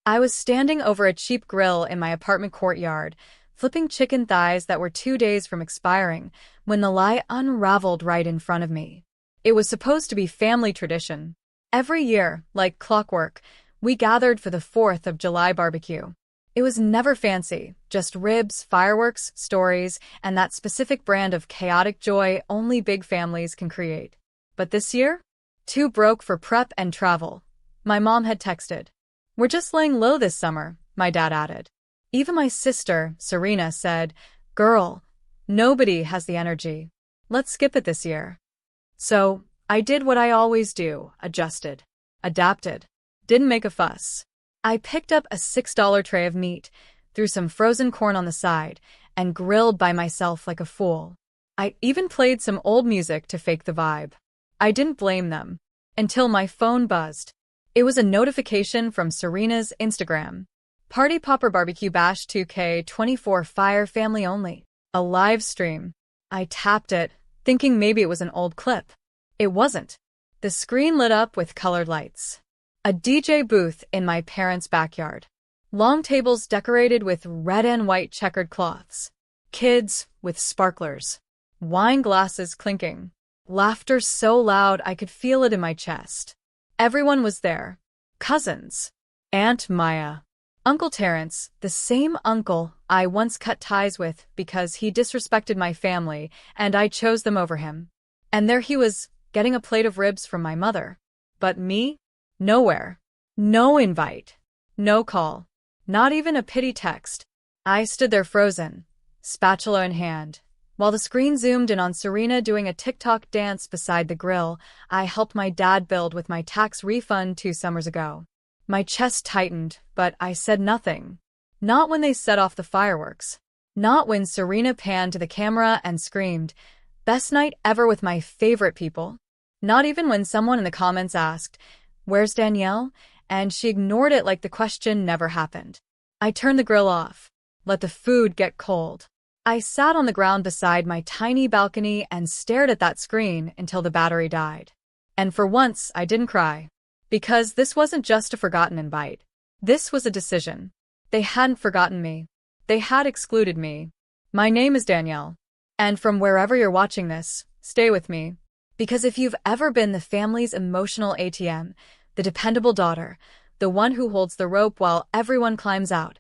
I was standing over a cheap grill in my apartment courtyard, flipping chicken thighs that were 2 days from expiring, when the lie unraveled right in front of me. It was supposed to be family tradition. Every year, like clockwork, we gathered for the 4th of July barbecue. It was never fancy, just ribs, fireworks, stories, and that specific brand of chaotic joy only big families can create. But this year? Too broke for prep and travel. My mom had texted. "We're just laying low this summer," my dad added. Even my sister, Serena, said, "Girl, nobody has the energy. Let's skip it this year." So, I did what I always do, adjusted, adapted, didn't make a fuss. I picked up a $6 tray of meat, threw some frozen corn on the side, and grilled by myself like a fool. I even played some old music to fake the vibe. I didn't blame them. Until my phone buzzed. It was a notification from Serena's Instagram. "Party Popper Barbecue Bash 2K24 Fire Family Only." A live stream. I tapped it, thinking maybe it was an old clip. It wasn't. The screen lit up with colored lights. A DJ booth in my parents' backyard. Long tables decorated with red and white checkered cloths. Kids with sparklers. Wine glasses clinking. Laughter so loud I could feel it in my chest. Everyone was there. Cousins. Aunt Maya. Uncle Terrence, the same uncle I once cut ties with because he disrespected my family and I chose them over him. And there he was, getting a plate of ribs from my mother. But me? Nowhere. No invite. No call. Not even a pity text. I stood there frozen, spatula in hand. While the screen zoomed in on Serena doing a TikTok dance beside the grill, I helped my dad build with my tax refund 2 summers ago. My chest tightened, but I said nothing. Not when they set off the fireworks. Not when Serena panned to the camera and screamed, "Best night ever with my favorite people." Not even when someone in the comments asked, "Where's Danielle?" and she ignored it like the question never happened. I turned the grill off. Let the food get cold. I sat on the ground beside my tiny balcony and stared at that screen until the battery died. And for once, I didn't cry. Because this wasn't just a forgotten invite. This was a decision. They hadn't forgotten me. They had excluded me. My name is Danielle. And from wherever you're watching this, stay with me. Because if you've ever been the family's emotional ATM, the dependable daughter, the one who holds the rope while everyone climbs out,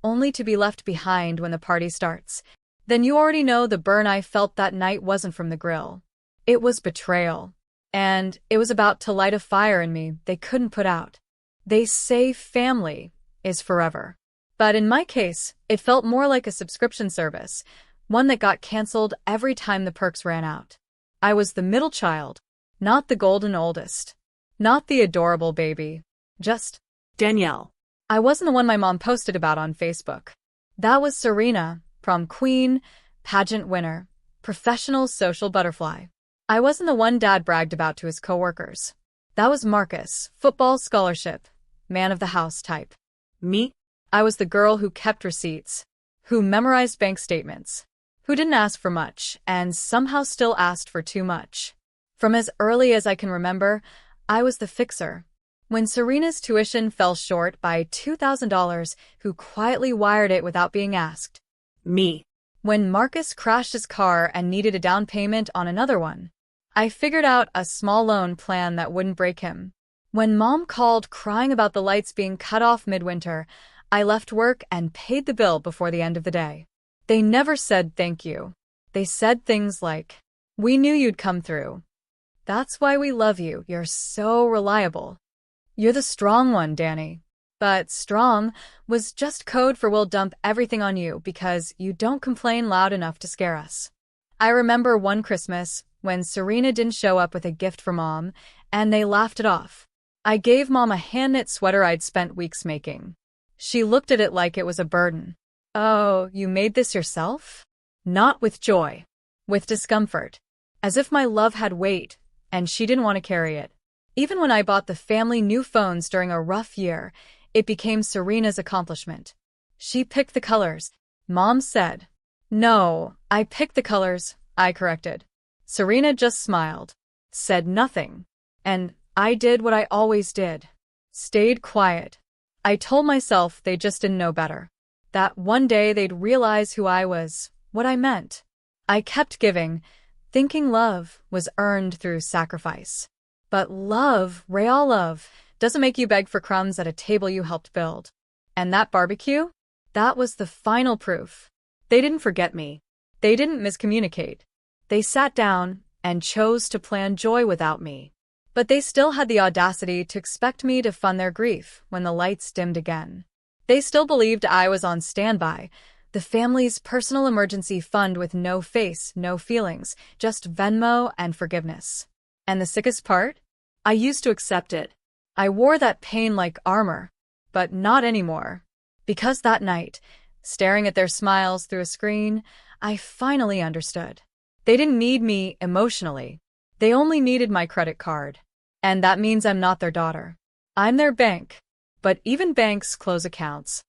only to be left behind when the party starts, then you already know the burn I felt that night wasn't from the grill. It was betrayal. And it was about to light a fire in me they couldn't put out. They say family is forever. But in my case, it felt more like a subscription service, one that got canceled every time the perks ran out. I was the middle child, not the golden oldest. Not the adorable baby. Just Danielle. I wasn't the one my mom posted about on Facebook. That was Serena, prom queen, pageant winner, professional social butterfly. I wasn't the one Dad bragged about to his coworkers. That was Marcus, football scholarship, man of the house type. Me? I was the girl who kept receipts, who memorized bank statements, who didn't ask for much and somehow still asked for too much. From as early as I can remember, I was the fixer. When Serena's tuition fell short by $2,000, who quietly wired it without being asked. Me. When Marcus crashed his car and needed a down payment on another one, I figured out a small loan plan that wouldn't break him. When Mom called crying about the lights being cut off midwinter, I left work and paid the bill before the end of the day. They never said thank you. They said things like, "We knew you'd come through. That's why we love you. You're so reliable. You're the strong one, Danny." But strong was just code for we'll dump everything on you because you don't complain loud enough to scare us. I remember one Christmas when Serena didn't show up with a gift for Mom, and they laughed it off. I gave Mom a hand-knit sweater I'd spent weeks making. She looked at it like it was a burden. "Oh, you made this yourself?" Not with joy. With discomfort. As if my love had weight, and she didn't want to carry it. Even when I bought the family new phones during a rough year, it became Serena's accomplishment. She picked the colors. Mom said. "No, I picked the colors," I corrected. Serena just smiled, said nothing, and I did what I always did. Stayed quiet. I told myself they just didn't know better. That one day they'd realize who I was, what I meant. I kept giving, thinking love was earned through sacrifice. But love, real love, doesn't make you beg for crumbs at a table you helped build. And that barbecue? That was the final proof. They didn't forget me. They didn't miscommunicate. They sat down and chose to plan joy without me. But they still had the audacity to expect me to fund their grief when the lights dimmed again. They still believed I was on standby, the family's personal emergency fund with no face, no feelings, just Venmo and forgiveness. And the sickest part? I used to accept it. I wore that pain like armor, but not anymore. Because that night, staring at their smiles through a screen, I finally understood. They didn't need me emotionally. They only needed my credit card. And that means I'm not their daughter. I'm their bank. But even banks close accounts.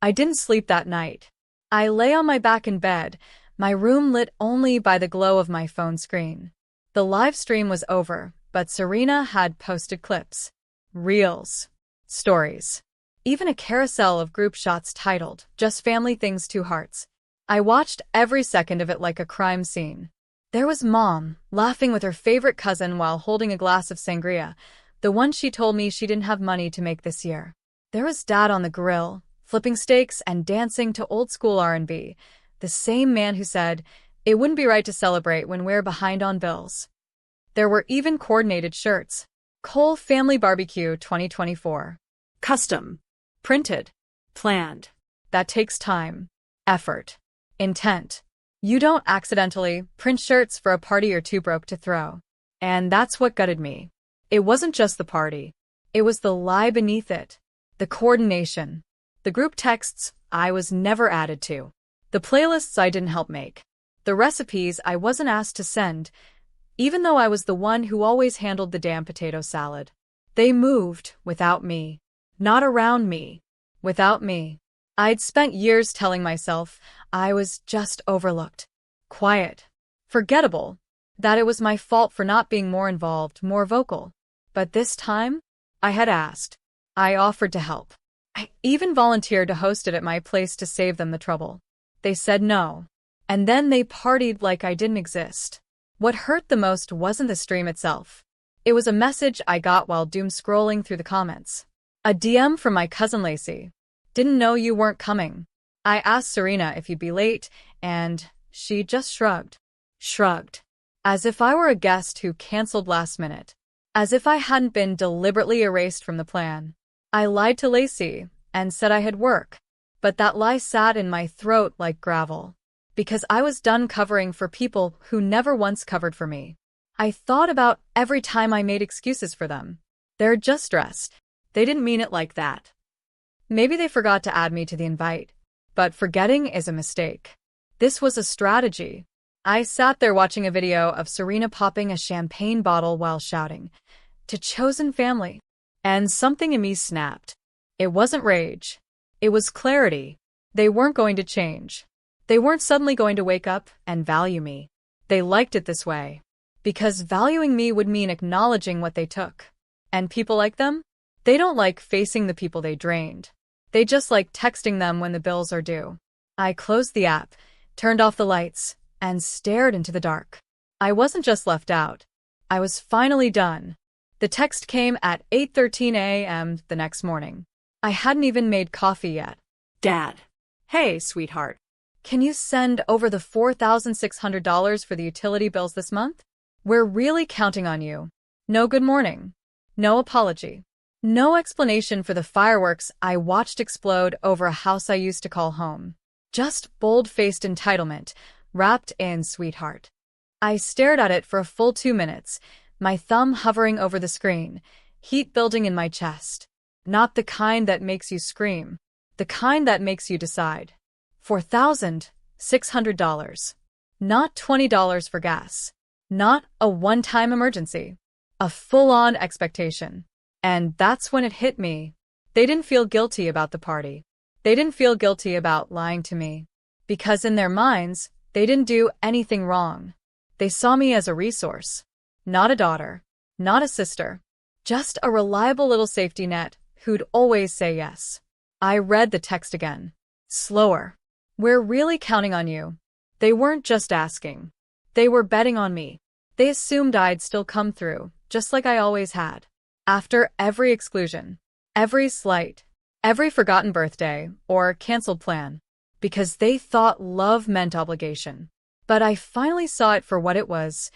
I didn't sleep that night. I lay on my back in bed, my room lit only by the glow of my phone screen. The live stream was over, but Serena had posted clips, reels, stories, even a carousel of group shots titled, "Just Family Things, Two Hearts." I watched every second of it like a crime scene. There was Mom, laughing with her favorite cousin while holding a glass of sangria, the one she told me she didn't have money to make this year. There was Dad on the grill, flipping steaks and dancing to old-school R&B, the same man who said, "It wouldn't be right to celebrate when we're behind on bills." There were even coordinated shirts. Cole Family Barbecue 2024. Custom. Printed. Planned. That takes time, effort, intent. You don't accidentally print shirts for a party you're too broke to throw. And that's what gutted me. It wasn't just the party. It was the lie beneath it. The coordination. The group texts I was never added to. The playlists I didn't help make. The recipes I wasn't asked to send, even though I was the one who always handled the damn potato salad. They moved without me. Not around me. Without me. I'd spent years telling myself I was just overlooked. Quiet. Forgettable. That it was my fault for not being more involved, more vocal. But this time, I had asked. I offered to help. I even volunteered to host it at my place to save them the trouble. They said no. And then they partied like I didn't exist. What hurt the most wasn't the stream itself. It was a message I got while doom scrolling through the comments. A DM from my cousin Lacey. "Didn't know you weren't coming. I asked Serena if you'd be late, and she just shrugged. Shrugged. As if I were a guest who canceled last minute. As if I hadn't been deliberately erased from the plan. I lied to Lacey and said I had work, but that lie sat in my throat like gravel. Because I was done covering for people who never once covered for me. I thought about every time I made excuses for them. They're just stressed. They didn't mean it like that. Maybe they forgot to add me to the invite. But forgetting is a mistake. This was a strategy. I sat there watching a video of Serena popping a champagne bottle while shouting, "To chosen family." And something in me snapped. It wasn't rage. It was clarity. They weren't going to change. They weren't suddenly going to wake up and value me. They liked it this way. Because valuing me would mean acknowledging what they took. And people like them? They don't like facing the people they drained. They just like texting them when the bills are due. I closed the app, turned off the lights, and stared into the dark. I wasn't just left out. I was finally done. The text came at 8:13 a.m. the next morning. I hadn't even made coffee yet. "Dad. Hey, sweetheart. Can you send over the $4,600 for the utility bills this month? We're really counting on you." No good morning. No apology. No explanation for the fireworks I watched explode over a house I used to call home. Just bold-faced entitlement, wrapped in sweetheart. I stared at it for a full 2 minutes, my thumb hovering over the screen, heat building in my chest. Not the kind that makes you scream. The kind that makes you decide. $4,600. Not $20 for gas. Not a one-time emergency. A full-on expectation. And that's when it hit me. They didn't feel guilty about the party. They didn't feel guilty about lying to me. Because in their minds, they didn't do anything wrong. They saw me as a resource. Not a daughter. Not a sister. Just a reliable little safety net who'd always say yes. I read the text again. Slower. We're really counting on you. They weren't just asking. They were betting on me. They assumed I'd still come through, just like I always had. After every exclusion, every slight, every forgotten birthday or canceled plan, because they thought love meant obligation. But I finally saw it for what it was,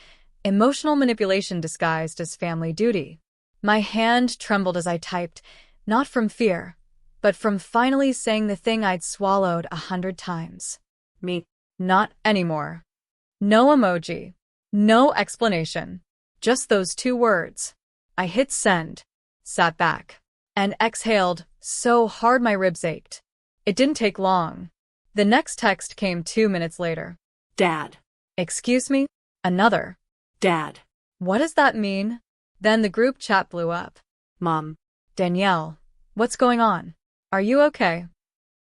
emotional manipulation disguised as family duty. My hand trembled as I typed, not from fear, but from finally saying the thing I'd swallowed 100 times. Me. Not anymore. No emoji. No explanation. Just those 2 words. I hit send, sat back, and exhaled so hard my ribs ached. It didn't take long. The next text came 2 minutes later. Dad. Excuse me? Another. Dad. What does that mean? Then the group chat blew up. Mom. Danielle, what's going on? Are you okay?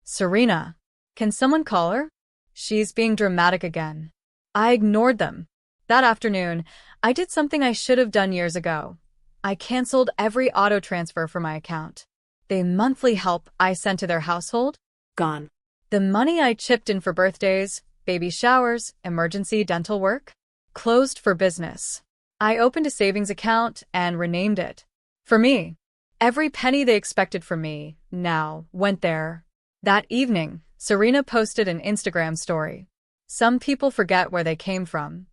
Serena, can someone call her? She's being dramatic again. I ignored them. That afternoon, I did something I should have done years ago. I canceled every auto transfer for my account. The monthly help I sent to their household? Gone. The money I chipped in for birthdays, baby showers, emergency dental work? Closed for business. I opened a savings account and renamed it. For me. Every penny they expected from me, now, went there. That evening, Serena posted an Instagram story. Some people forget where they came from.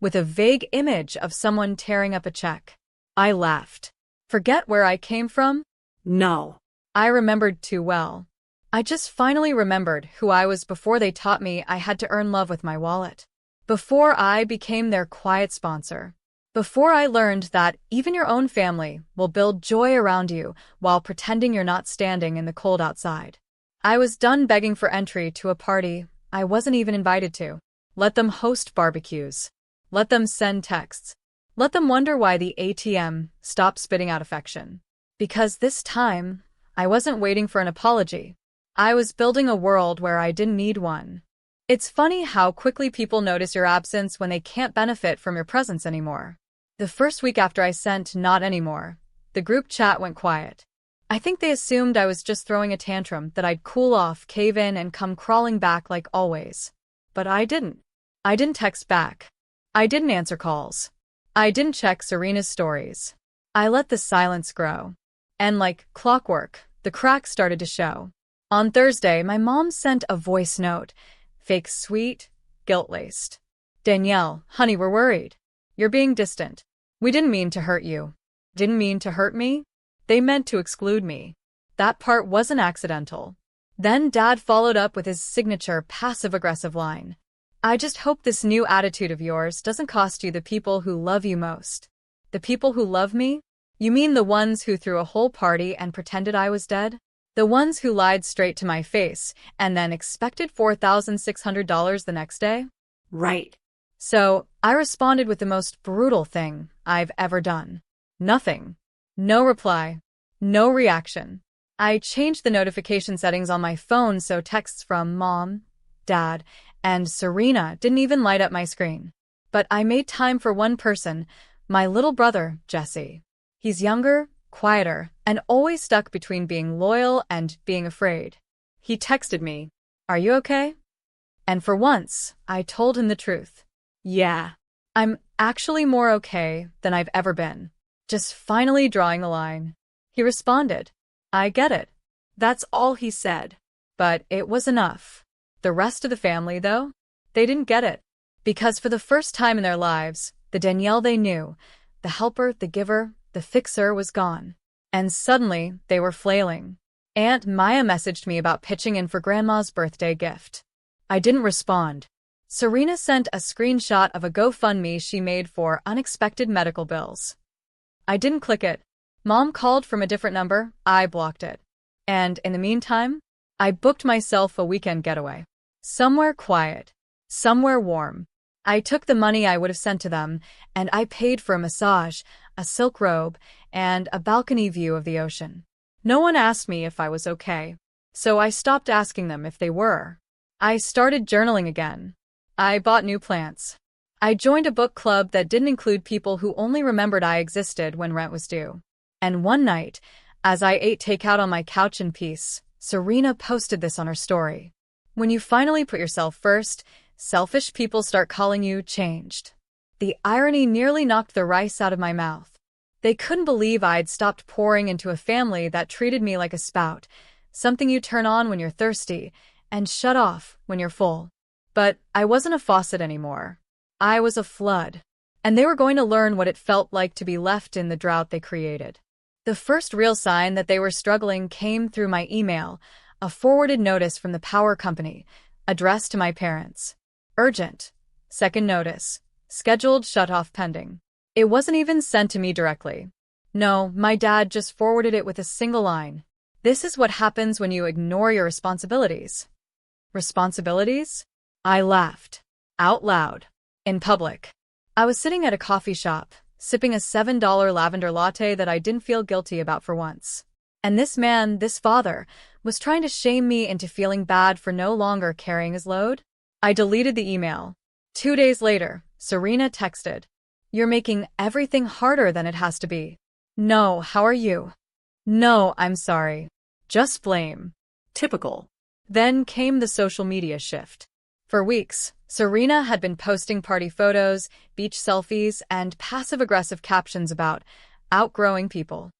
With a vague image of someone tearing up a check. I laughed. Forget where I came from? No. I remembered too well. I just finally remembered who I was before they taught me I had to earn love with my wallet. Before I became their quiet sponsor. Before I learned that even your own family will build joy around you while pretending you're not standing in the cold outside. I was done begging for entry to a party I wasn't even invited to. Let them host barbecues. Let them send texts. Let them wonder why the ATM stopped spitting out affection. Because this time, I wasn't waiting for an apology. I was building a world where I didn't need one. It's funny how quickly people notice your absence when they can't benefit from your presence anymore. The first week after I sent "not anymore," the group chat went quiet. I think they assumed I was just throwing a tantrum, that I'd cool off, cave in, and come crawling back like always. But I didn't. I didn't text back. I didn't answer calls. I didn't check Serena's stories. I let the silence grow. And like clockwork, the cracks started to show. On Thursday, my mom sent a voice note. Fake sweet, guilt-laced. Danielle, honey, we're worried. You're being distant. We didn't mean to hurt you. Didn't mean to hurt me? They meant to exclude me. That part wasn't accidental. Then Dad followed up with his signature passive-aggressive line. I just hope this new attitude of yours doesn't cost you the people who love you most. The people who love me? You mean the ones who threw a whole party and pretended I was dead? The ones who lied straight to my face and then expected $4,600 the next day? Right. So, I responded with the most brutal thing I've ever done. Nothing. No reply. No reaction. I changed the notification settings on my phone so texts from Mom, Dad, and Serena didn't even light up my screen. But I made time for one person, my little brother, Jesse. He's younger, quieter, and always stuck between being loyal and being afraid. He texted me, "Are you okay?" And for once, I told him the truth. Yeah, I'm actually more okay than I've ever been. Just finally drawing the line. He responded, "I get it." That's all he said. But it was enough. The rest of the family, though, they didn't get it. Because for the first time in their lives, the Danielle they knew, the helper, the giver, the fixer, was gone. And suddenly, they were flailing. Aunt Maya messaged me about pitching in for Grandma's birthday gift. I didn't respond. Serena sent a screenshot of a GoFundMe she made for unexpected medical bills. I didn't click it. Mom called from a different number. I blocked it. And in the meantime, I booked myself a weekend getaway. Somewhere quiet. Somewhere warm. I took the money I would have sent to them, and I paid for a massage, a silk robe, and a balcony view of the ocean. No one asked me if I was okay, so I stopped asking them if they were. I started journaling again. I bought new plants. I joined a book club that didn't include people who only remembered I existed when rent was due. And one night, as I ate takeout on my couch in peace, Serena posted this on her story. When you finally put yourself first, selfish people start calling you changed. The irony nearly knocked the rice out of my mouth. They couldn't believe I'd stopped pouring into a family that treated me like a spout, something you turn on when you're thirsty and shut off when you're full. But I wasn't a faucet anymore. I was a flood. And they were going to learn what it felt like to be left in the drought they created. The first real sign that they were struggling came through my email, a forwarded notice from the power company, addressed to my parents. Urgent. Second notice. Scheduled shut-off pending. It wasn't even sent to me directly. No, my dad just forwarded it with a single line. This is what happens when you ignore your responsibilities. Responsibilities? I laughed. Out loud. In public. I was sitting at a coffee shop, sipping a $7 lavender latte that I didn't feel guilty about for once. And this man, this father, was trying to shame me into feeling bad for no longer carrying his load. I deleted the email. 2 days later, Serena texted, "You're making everything harder than it has to be." No, how are you? No, I'm sorry. Just blame. Typical. Then came the social media shift. For weeks, Serena had been posting party photos, beach selfies, and passive-aggressive captions about outgrowing people.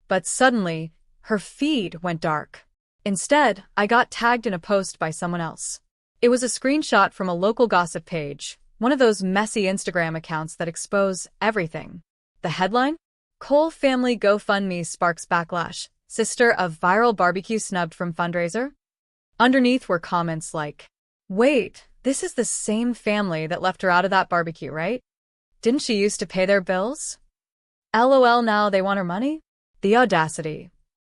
But suddenly, her feed went dark. Instead, I got tagged in a post by someone else. It was a screenshot from a local gossip page, one of those messy Instagram accounts that expose everything. The headline? Cole family GoFundMe sparks backlash. Sister of viral barbecue snubbed from fundraiser? Underneath were comments like, "Wait, this is the same family that left her out of that barbecue, right? Didn't she used to pay their bills? LOL, now they want her money?" The audacity.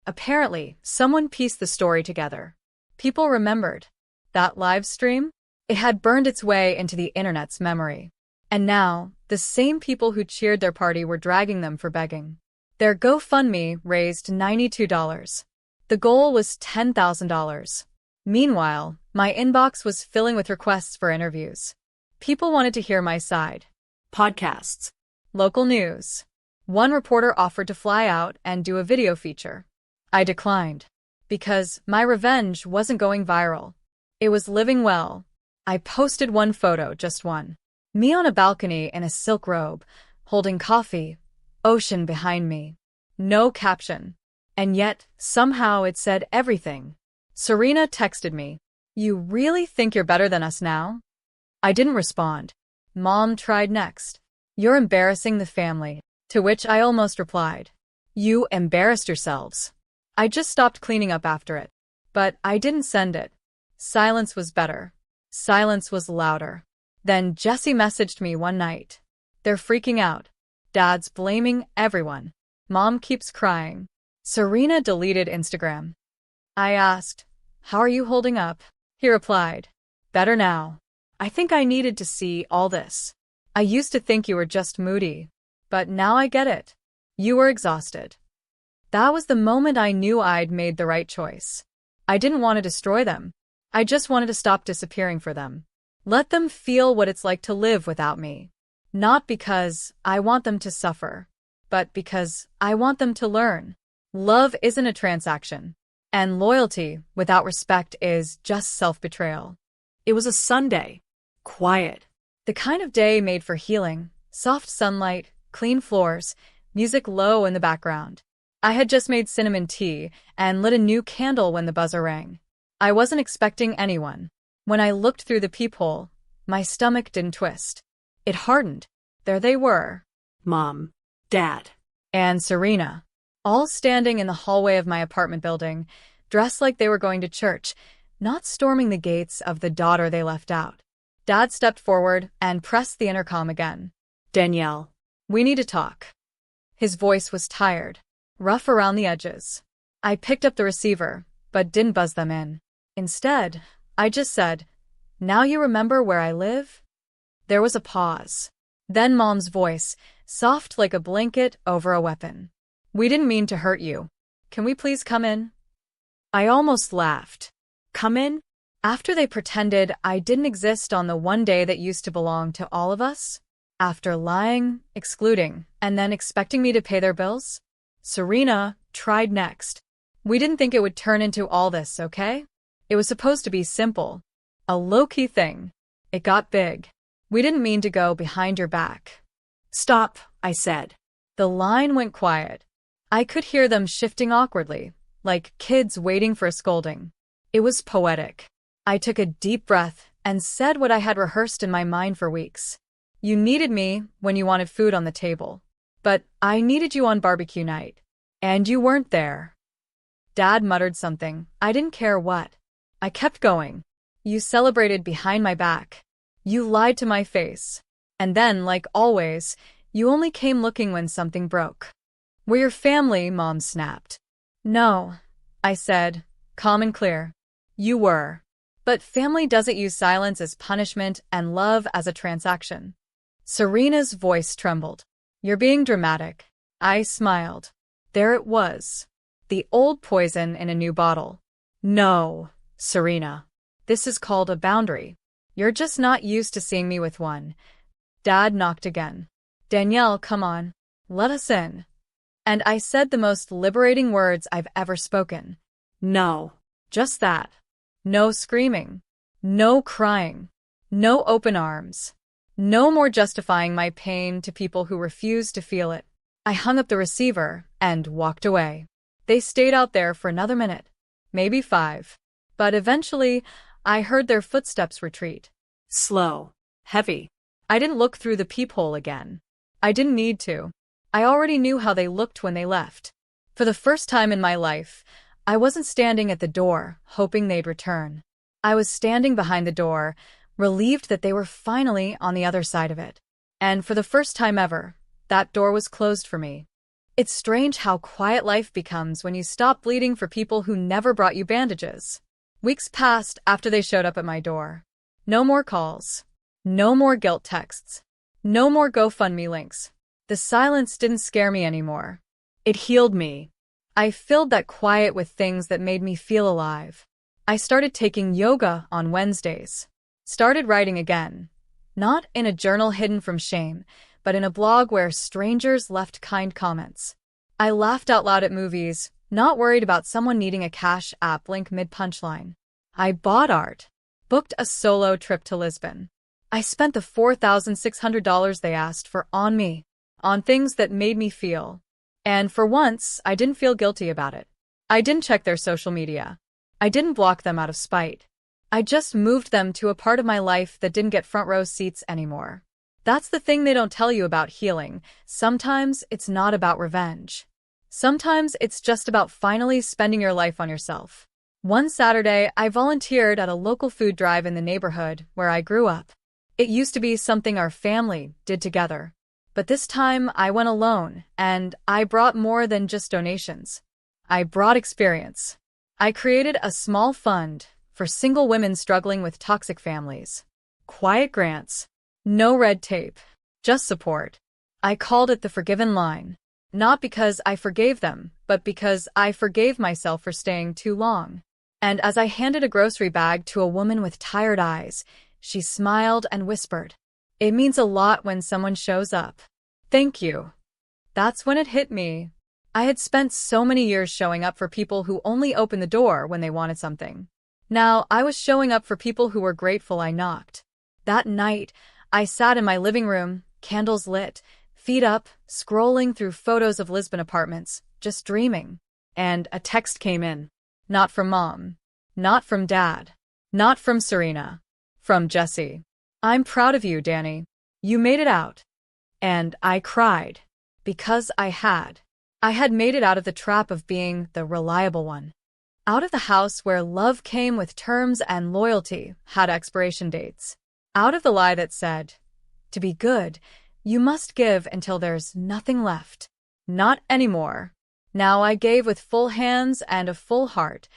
Apparently, someone pieced the story together. People remembered. That live stream? It had burned its way into the internet's memory. And now, the same people who cheered their party were dragging them for begging. Their GoFundMe raised $92. The goal was $10,000. Meanwhile, my inbox was filling with requests for interviews. People wanted to hear my side. Podcasts. Local news. One reporter offered to fly out and do a video feature. I declined. Because my revenge wasn't going viral. It was living well. I posted one photo, just one. Me on a balcony in a silk robe, holding coffee, ocean behind me. No caption. And yet, somehow it said everything. Serena texted me, "You really think you're better than us now?" I didn't respond. Mom tried next. "You're embarrassing the family." To which I almost replied, "You embarrassed yourselves." I just stopped cleaning up after it. But I didn't send it. Silence was better. Silence was louder. Then Jesse messaged me one night. "They're freaking out. Dad's blaming everyone. Mom keeps crying." Serena deleted Instagram. I asked, "How are you holding up?" He replied, "Better now. I think I needed to see all this. I used to think you were just moody. But now I get it. You were exhausted." That was the moment I knew I'd made the right choice. I didn't want to destroy them. I just wanted to stop disappearing for them. Let them feel what it's like to live without me. Not because I want them to suffer, but because I want them to learn. Love isn't a transaction. And loyalty without respect is just self-betrayal. It was a Sunday. Quiet. The kind of day made for healing. Soft sunlight, clean floors, music low in the background. I had just made cinnamon tea and lit a new candle when the buzzer rang. I wasn't expecting anyone. When I looked through the peephole, my stomach didn't twist. It hardened. There they were. Mom. Dad. And Serena. All standing in the hallway of my apartment building, dressed like they were going to church, not storming the gates of the daughter they left out. Dad stepped forward and pressed the intercom again. "Danielle. We need to talk." His voice was tired, rough around the edges. I picked up the receiver, but didn't buzz them in. Instead, I just said, "Now you remember where I live?" There was a pause. Then Mom's voice, soft like a blanket over a weapon. "We didn't mean to hurt you. Can we please come in?" I almost laughed. Come in? After they pretended I didn't exist on the one day that used to belong to all of us? After lying, excluding, and then expecting me to pay their bills? Serena tried next. We didn't think it would turn into all this, okay? It was supposed to be simple. A low-key thing. It got big. We didn't mean to go behind your back. Stop, I said. The line went quiet. I could hear them shifting awkwardly, like kids waiting for a scolding. It was poetic. I took a deep breath and said what I had rehearsed in my mind for weeks. You needed me when you wanted food on the table. But I needed you on barbecue night. And you weren't there. Dad muttered something. I didn't care what. I kept going. You celebrated behind my back. You lied to my face. And then, like always, you only came looking when something broke. We're your family, Mom snapped. No, I said, calm and clear. You were. But family doesn't use silence as punishment and love as a transaction. Serena's voice trembled. You're being dramatic. I smiled. There it was. The old poison in a new bottle. No, Serena. This is called a boundary. You're just not used to seeing me with one. Dad knocked again. Danielle, come on. Let us in. And I said the most liberating words I've ever spoken. No. Just that. No screaming. No crying. No open arms. No more justifying my pain to people who refuse to feel it. I hung up the receiver and walked away. They stayed out there for another minute, maybe 5. But eventually, I heard their footsteps retreat. Slow. Heavy. I didn't look through the peephole again. I didn't need to. I already knew how they looked when they left. For the first time in my life, I wasn't standing at the door, hoping they'd return. I was standing behind the door, relieved that they were finally on the other side of it. And for the first time ever, that door was closed for me. It's strange how quiet life becomes when you stop bleeding for people who never brought you bandages. Weeks passed after they showed up at my door. No more calls. No more guilt texts. No more GoFundMe links. The silence didn't scare me anymore. It healed me. I filled that quiet with things that made me feel alive. I started taking yoga on Wednesdays. Started writing again. Not in a journal hidden from shame, but in a blog where strangers left kind comments. I laughed out loud at movies, not worried about someone needing a Cash App link mid-punchline. I bought art. Booked a solo trip to Lisbon. I spent the $4,600 they asked for on me, on things that made me feel. And for once, I didn't feel guilty about it. I didn't check their social media. I didn't block them out of spite. I just moved them to a part of my life that didn't get front row seats anymore. That's the thing they don't tell you about healing. Sometimes it's not about revenge. Sometimes it's just about finally spending your life on yourself. One Saturday, I volunteered at a local food drive in the neighborhood where I grew up. It used to be something our family did together. But this time, I went alone, and I brought more than just donations. I brought experience. I created a small fund for single women struggling with toxic families. Quiet grants. No red tape. Just support. I called it the Forgiven Line. Not because I forgave them, but because I forgave myself for staying too long. And as I handed a grocery bag to a woman with tired eyes, she smiled and whispered, "It means a lot when someone shows up. Thank you." That's when it hit me. I had spent so many years showing up for people who only opened the door when they wanted something. Now I was showing up for people who were grateful I knocked. That night, I sat in my living room, candles lit, feet up, scrolling through photos of Lisbon apartments, just dreaming. And a text came in. Not from Mom. Not from Dad. Not from Serena. From Jesse. "I'm proud of you, Danny. You made it out." And I cried. Because I had. I had made it out of the trap of being the reliable one. Out of the house where love came with terms and loyalty had expiration dates. Out of the lie that said, to be good, you must give until there's nothing left. Not anymore. Now I gave with full hands and a full heart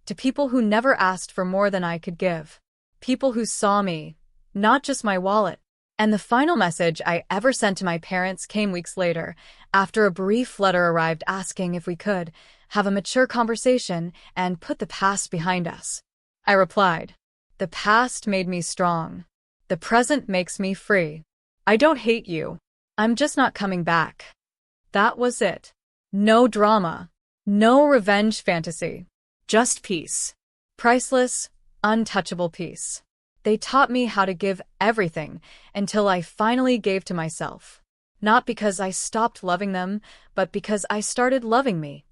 to people who never asked for more than I could give. People who saw me, not just my wallet. And the final message I ever sent to my parents came weeks later, after a brief letter arrived asking if we could have a mature conversation and put the past behind us. I replied, "The past made me strong. The present makes me free. I don't hate you. I'm just not coming back." That was it. No drama. No revenge fantasy. Just peace. Priceless, untouchable peace. They taught me how to give everything until I finally gave to myself. Not because I stopped loving them, but because I started loving me.